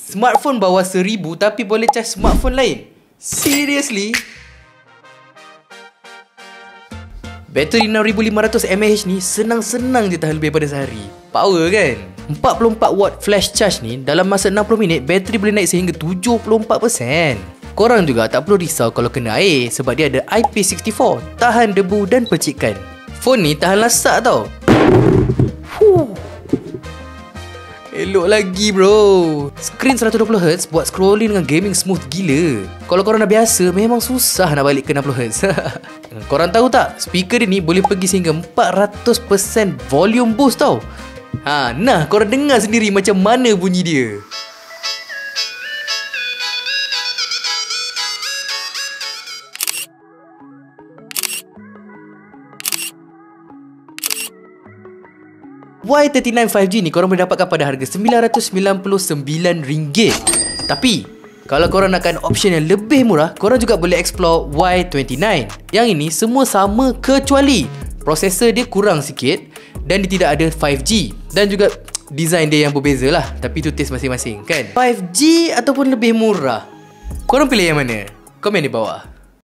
Smartphone bawah 1000 tapi boleh charge smartphone lain. Seriously? Bateri 6500 mAh ni senang-senang je tahan lebih pada sehari. Power kan? 44 watt flash charge ni dalam masa 60 minit bateri boleh naik sehingga 74%. Korang juga tak perlu risau kalau kena air sebab dia ada IP64, tahan debu dan percikan. Phone ni tahan lasak tau. Elok lagi bro. Screen 120Hz buat scrolling dengan gaming smooth gila. Kalau korang dah biasa, memang susah nak balik ke 60Hz. Korang tahu tak, speaker dia ni boleh pergi sehingga 400% volume boost tau. Nah, korang dengar sendiri macam mana bunyi dia. Y39 5G ni korang boleh dapatkan pada harga RM999. Tapi kalau korang nakkan option yang lebih murah, korang juga boleh explore Y29. Yang ini semua sama kecuali prosesor dia kurang sikit dan dia tidak ada 5G. Dan juga design dia yang berbeza lah. Tapi itu taste masing-masing kan. 5G ataupun lebih murah, korang pilih yang mana? Komen di bawah.